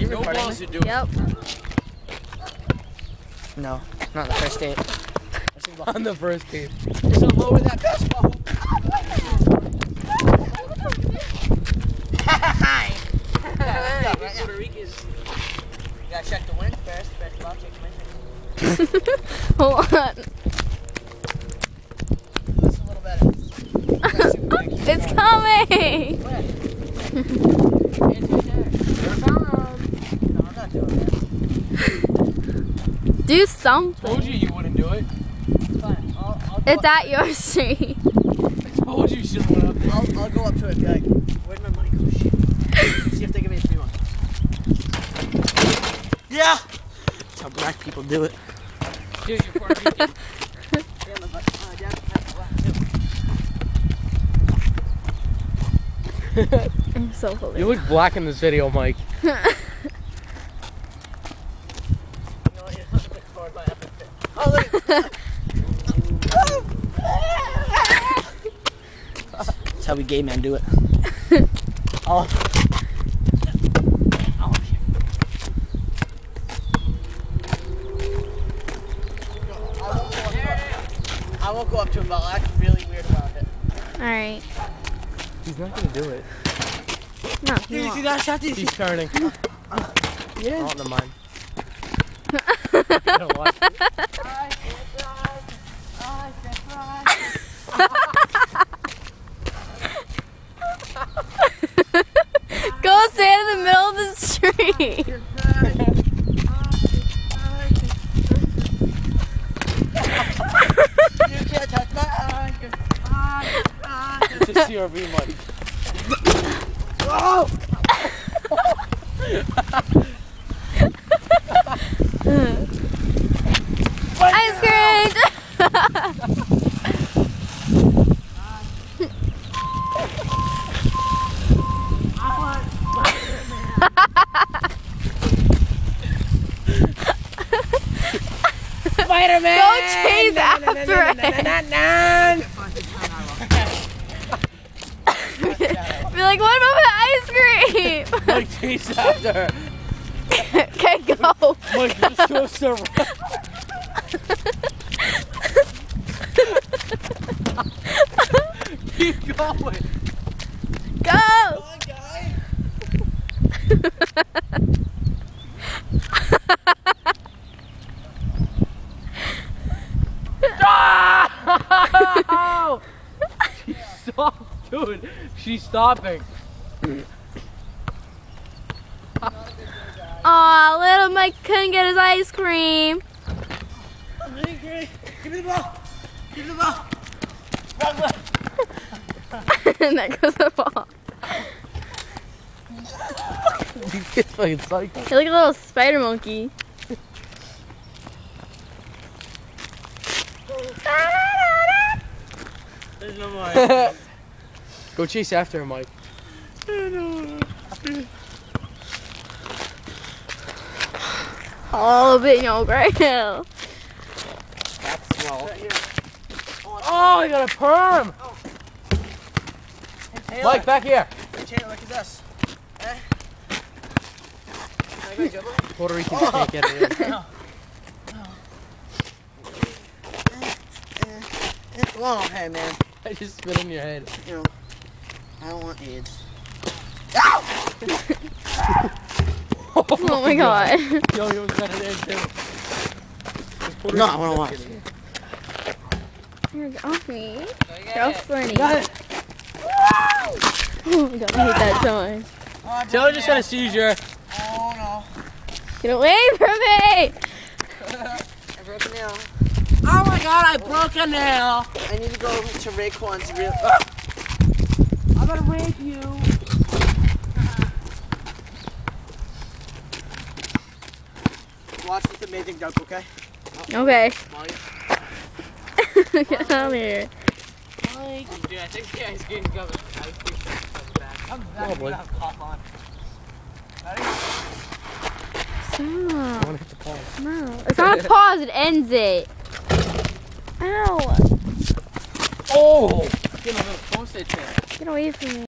No balls to do it. Yep. No, not the first date. On the first date. Just lower that basketball. Hi. Puerto Ricans. You gotta check the wind first. Basketball, check the wind. Hold on. That's a little better. It's coming. Where? It's right there. No, I'm not doing that. Do something. Told you wouldn't do it. It's fine. I'll It's at your street. I told you shouldn't went up there. I'll go up to it and be like, where'd my money go? Shit. See if they give me a free one. Yeah! That's how black people do it. Dude, you're Puerto Rican. Yeah, my dad has black too. I'm so full. You look black in this video, Mike. Oh, look. That's how we gay men do it. Oh. I won't go up to him, but I'll act really weird about it. Alright. He's not gonna do it. No, Did he you see won't. that shot? He's turning. Yeah. Oh, never mind. You know what? Go stand in the middle of the street. You can't touch my eyes. It's a CRV, Mike. Oh! Ice cream! Spider-Man! Go chase after it! Be like, what about my ice cream? Mike, chase after her. Okay, go. Mike, you're so surrounded. Keep going. Go! Come on, guy. Oh! Stop, dude. She's stopping. Aw, little Mike couldn't get his ice cream. Give me the ball. Give me the ball. Wrong way. And there goes the ball. You kid's fucking psycho. You're like a little spider monkey. There's no more. Go chase after her, Mike. Oh, bit no grail. That's small. Oh, I got a perm. Hey, Mike, back here. Taylor, look at this. Eh? Can I go dribble? Puerto Ricans can't get it in. No. Whoa, hey man. I just spit in your head. You know, I don't want AIDS. Oh my god. Yo, he was got it in too. No, I don't want it. You're off me. You're all funny. Got it. Oh my god, I hate that so much. Oh, Taylor just had a seizure. Oh no. Get away from me! I broke a nail. Oh my god, I broke a nail. I need to go to Raekwon's real. I'm gonna rape you. Watch this amazing dunk, okay? Okay. Molly. Get out of here. Dude, I think the ice cream comes back. I'm Probably. gonna have pop on. Ready? I Stop. wanna hit the pause. No. It's not a pause, it ends it. Ow. Oh! Get a little closer to it. Get away from me.